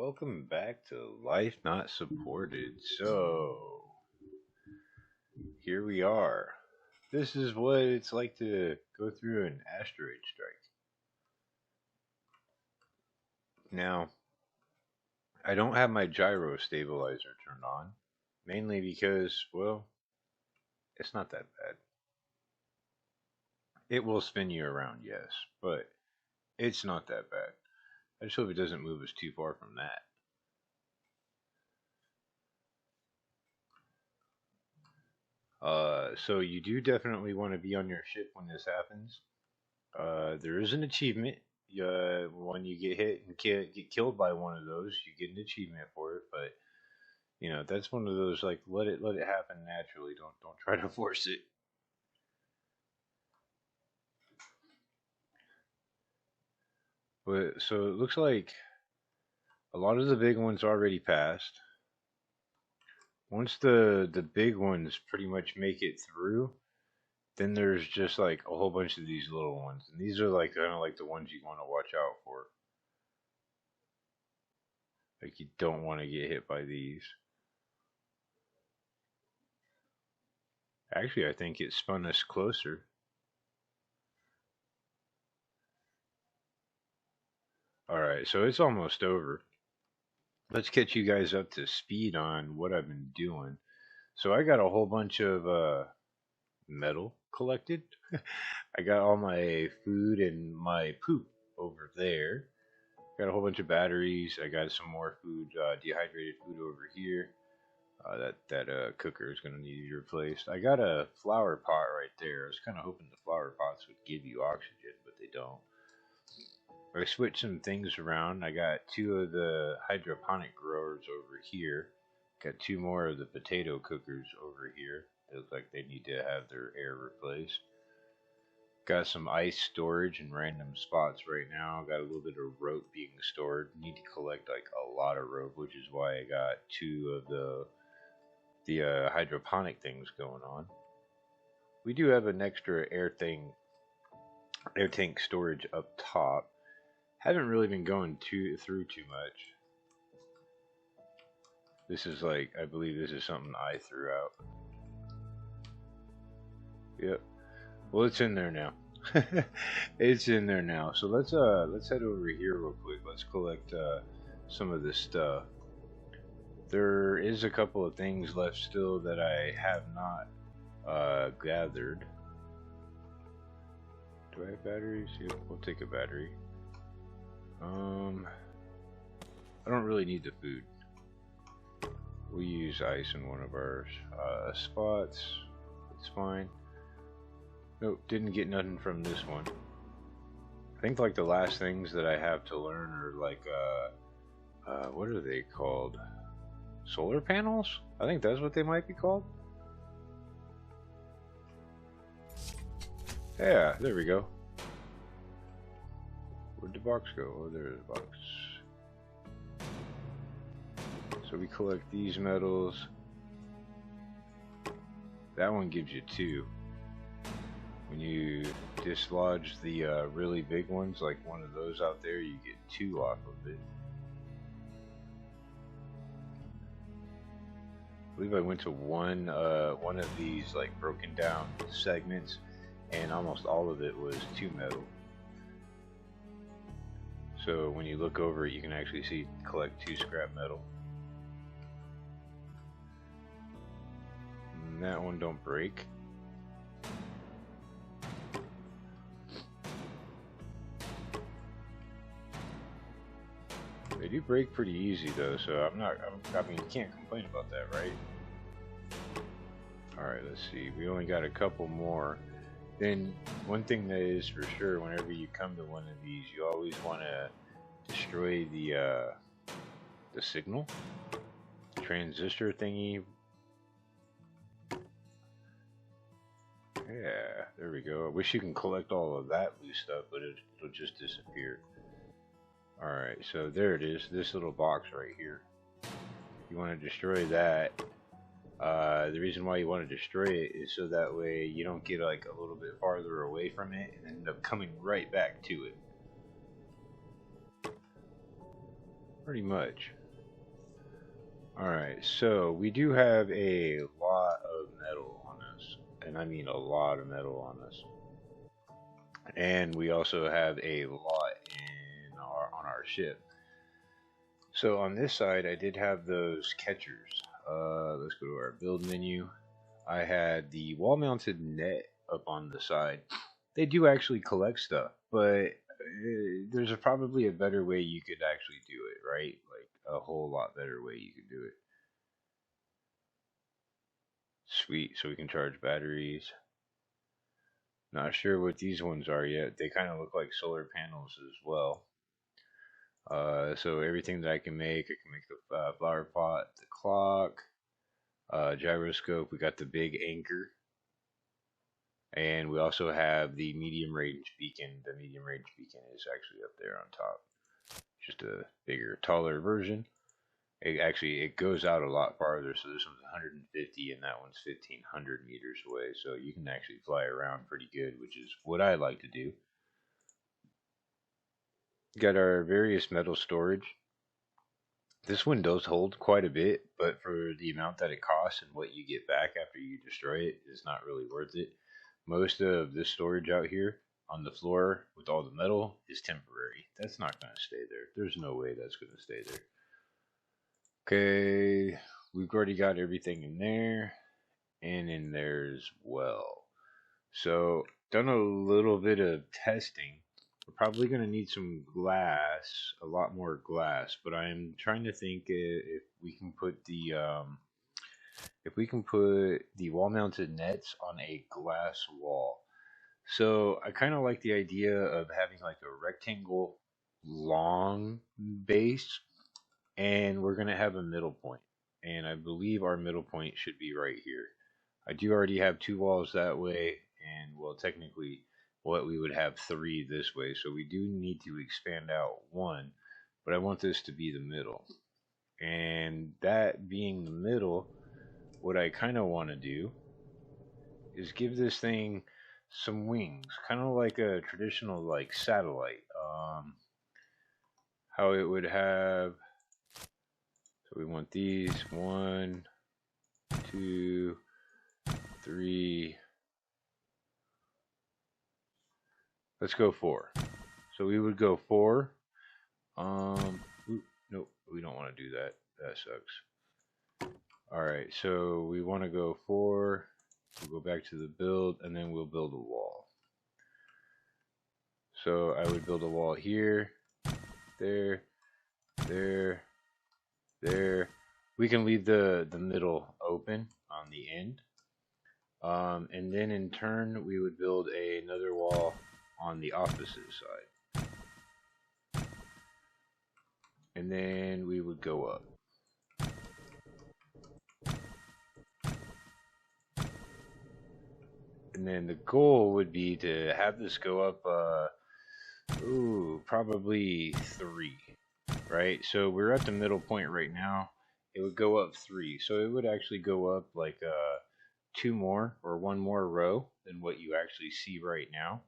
Welcome back to Life Not Supported. So, here we are. This is what it's like to go through an asteroid strike. Now, I don't have my gyro stabilizer turned on, mainly because, well, it's not that bad. It will spin you around, yes, but it's not that bad. I just hope it doesn't move us too far from that. So you do definitely want to be on your ship when this happens. There is an achievement. When you get hit and get killed by one of those, you get an achievement for it. But that's one of those like let it happen naturally. Don't try to force it. But so it looks like a lot of the big ones already passed. Once the big ones pretty much make it through, then there's just like a whole bunch of these little ones, and these are like kind of like the ones you want to watch out for. Like you don't want to get hit by these. Actually, I think it spun us closer. Alright, so it's almost over. Let's catch you guys up to speed on what I've been doing. So I got a whole bunch of metal collected. I got all my food and my poop over there. Got a whole bunch of batteries. I got some more food, dehydrated food over here. That cooker is gonna need to be replaced. I got a flower pot right there. I was kind of hoping the flower pots would give you oxygen, but they don't. I switched some things around. I got two of the hydroponic growers over here. Got two more of the potato cookers over here. It looks like they need to have their air replaced. Got some ice storage in random spots right now. Got a little bit of rope being stored. Need to collect like a lot of rope, which is why I got two of the hydroponic things going on. We do have an extra air tank storage up top. Haven't really been going through too much. This is like, I believe this is something I threw out. Yep. Well, it's in there now. It's in there now. So let's head over here real quick. Let's collect some of this stuff. There is a couple of things left still that I have not gathered. Do I have batteries? Yep, we'll take a battery. I don't really need the food. We use ice in one of our spots. It's fine. Nope, didn't get nothing from this one. I think like the last things that I have to learn are like what are they called? Solar panels? I think that's what they might be called. Yeah, there we go. Where'd the box go? Oh, there's the box. So we collect these metals. That one gives you two. When you dislodge the really big ones, like one of those out there, you get two off of it. I believe I went to one of these like broken down segments, and almost all of it was two metal. So when you look over it, you can actually see collect two scrap metal. And that one don't break. They do break pretty easy though, so I mean, you can't complain about that, right? Alright, let's see. We only got a couple more. Then, one thing that is for sure, whenever you come to one of these, you always want to destroy the signal transistor thingy. Yeah, there we go. I wish you can collect all of that loose stuff, but it'll just disappear. Alright, so there it is, this little box right here. You want to destroy that. The reason why you want to destroy it is so that way you don't get like a little bit farther away from it and end up coming right back to it. Pretty much. Alright, so we do have a lot of metal on us. And I mean a lot of metal on us. And we also have a lot in our on our ship. So on this side, I did have those catchers. Let's go to our build menu. I had the wall-mounted net up on the side. They do actually collect stuff, but there's probably a better way you could actually do it, right? Like a whole lot better way you could do it. Sweet, so we can charge batteries. Not sure what these ones are yet. They kind of look like solar panels as well. So everything that I can make the flower pot, the clock, gyroscope. We got the big anchor, and we also have the medium range beacon. The medium range beacon is actually up there on top, just a bigger, taller version. It goes out a lot farther. So this one's 150, and that one's 1500 meters away. So you can actually fly around pretty good, which is what I like to do. Got our various metal storage. This one does hold quite a bit, but for the amount that it costs and what you get back after you destroy it is not really worth it. Most of this storage out here on the floor with all the metal is temporary. That's not going to stay there. There's no way that's going to stay there. Okay, we've already got everything in there and in there as well. So, done a little bit of testing. We're probably going to need some glass, a lot more glass, but I'm trying to think if we can put the wall-mounted nets on a glass wall. So I kind of like the idea of having like a rectangle long base, and we're going to have a middle point. And I believe our middle point should be right here. I do already have two walls that way, and well, technically, what we would have three this way. So we do need to expand out one, but I want this to be the middle. And that being the middle, what I kind of want to do is give this thing some wings, kind of like a traditional like satellite. How it would have. So we want these 1, 2, 3. Let's go 4. So we would go 4. Nope, we don't want to do that. That sucks. All right, so we want to go 4. We'll go back to the build, and then we'll build a wall. So I would build a wall here, there, there, there. We can leave the middle open on the end. And then in turn, we would build another wall on the opposite side. And then we would go up. And then the goal would be to have this go up, probably 3, right? So we're at the middle point right now. It would go up 3. So it would actually go up like 2 more or 1 more row than what you actually see right now.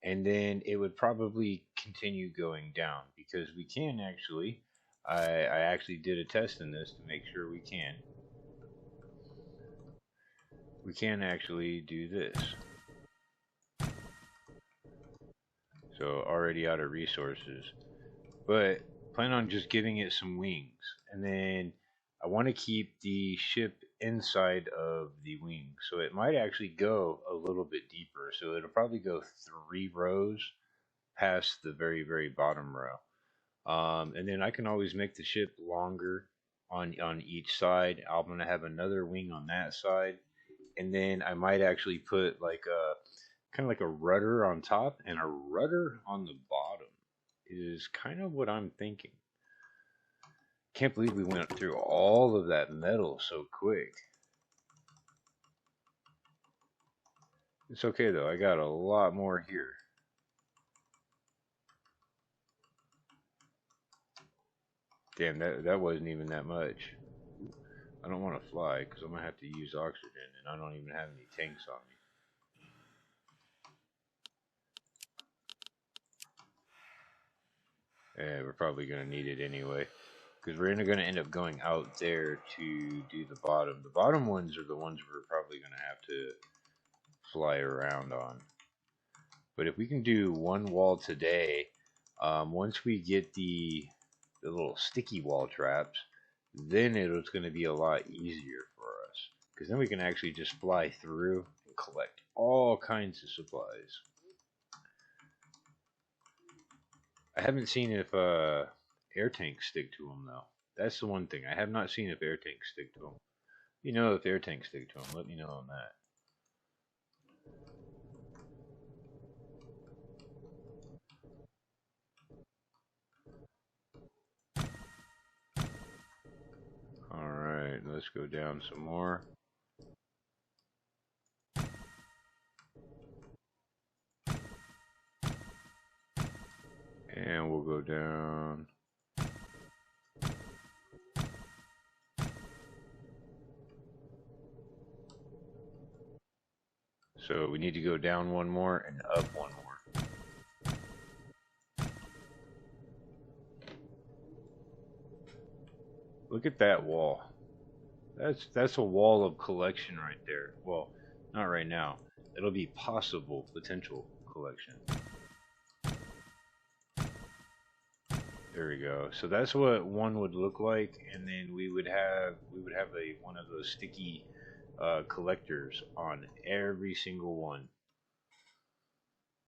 And then it would probably continue going down because we can actually, I actually did a test in this to make sure we can actually do this. So already out of resources, but plan on just giving it some wings. And then I want to keep the ship inside of the wing, so it might actually go a little bit deeper. So it'll probably go 3 rows past the very bottom row. And then I can always make the ship longer on each side. I'm gonna have another wing on that side, and then I might actually put like a kind of like a rudder on top and a rudder on the bottom. Is kind of what I'm thinking. Can't believe we went through all of that metal so quick. It's okay though, I got a lot more here. Damn, that wasn't even that much. I don't want to fly because I'm going to have to use oxygen and I don't even have any tanks on me. Yeah, we're probably going to need it anyway. because we're going to end up going out there to do the bottom. The bottom ones are the ones we're probably going to have to fly around on. But if we can do one wall today, once we get the little sticky wall traps, then it's going to be a lot easier for us. Because then we can actually just fly through and collect all kinds of supplies. I haven't seen if air tanks stick to them, though. That's the one thing. I have not seen if air tanks stick to them. You know, if air tanks stick to them, let me know on that. Alright, let's go down some more. And we'll go down. So we need to go down one more and up one more. Look at that wall. That's a wall of collection right there. Well, not right now. It'll be possible potential collection. There we go. So that's what one would look like, and then we would have one of those sticky collectors on every single one,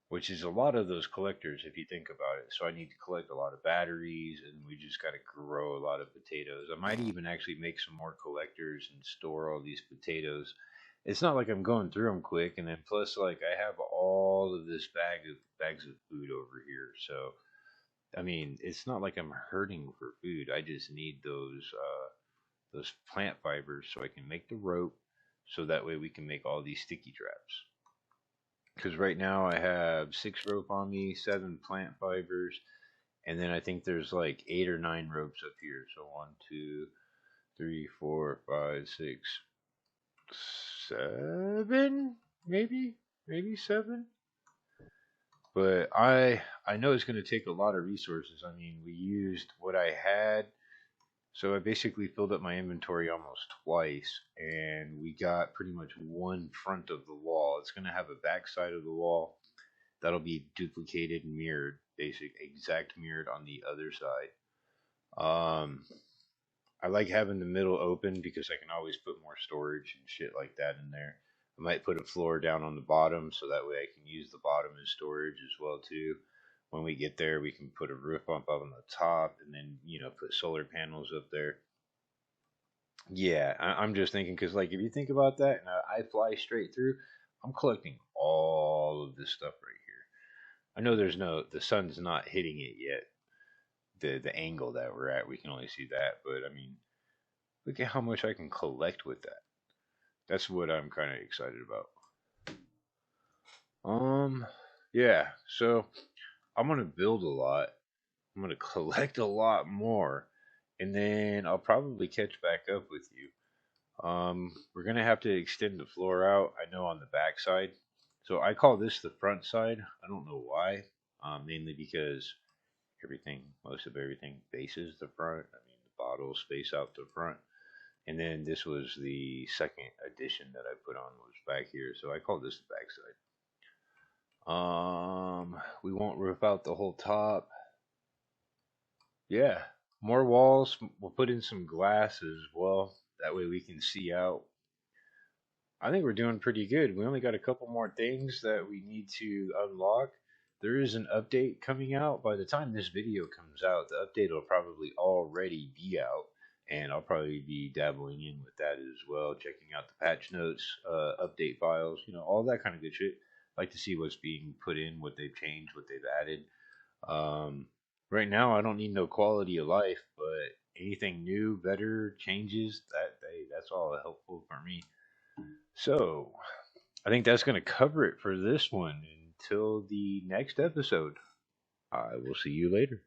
which is a lot of those collectors if you think about it. So I need to collect a lot of batteries, and we just got to grow a lot of potatoes. I might even actually make some more collectors and store all these potatoes. It's not like I'm going through them quick, and then plus like I have all of this bags of food over here, so I mean, it's not like I'm hurting for food. I just need those plant fibers so I can make the rope, so that way we can make all these sticky traps. Because right now I have 6 rope on me, 7 plant fibers, and then I think there's like 8 or 9 ropes up here. So 1, 2, 3, 4, 5, 6, 7, maybe 7. But I know it's going to take a lot of resources. I mean, we used what I had, so I basically filled up my inventory almost twice, and we got pretty much one front of the wall. It's going to have a back side of the wall that'll be duplicated and mirrored, exact mirrored on the other side. I like having the middle open because I can always put more storage and shit like that in there. I might put a floor down on the bottom so that way I can use the bottom as storage as well too. When we get there, we can put a roof bump up on the top, and then put solar panels up there. Yeah, I'm just thinking because like if you think about that, and I fly straight through, I'm collecting all of this stuff right here. I know the sun's not hitting it yet. The angle that we're at, we can only see that, but I mean, look at how much I can collect with that. That's what I'm kind of excited about. Yeah. So I'm gonna build a lot. I'm gonna collect a lot more, and then I'll probably catch back up with you. We're gonna have to extend the floor out. I know on the back side. So I call this the front side. I don't know why. Mainly because most of everything faces the front. I mean, the bottles face out the front. And then this was the second addition that I put on was back here. So I call this the back side. We won't roof out the whole top. Yeah, more walls. We'll put in some glass as well. That way we can see out. I think we're doing pretty good. We only got a couple more things that we need to unlock. There is an update coming out. By the time this video comes out, the update will probably already be out. And I'll probably be dabbling in with that as well, checking out the patch notes, update files, all that kind of good shit. Like to see what's being put in, what they've changed, what they've added. Right now, I don't need no quality of life, but anything new, better, changes, that's all helpful for me. So, I think that's going to cover it for this one. Until the next episode, I will see you later.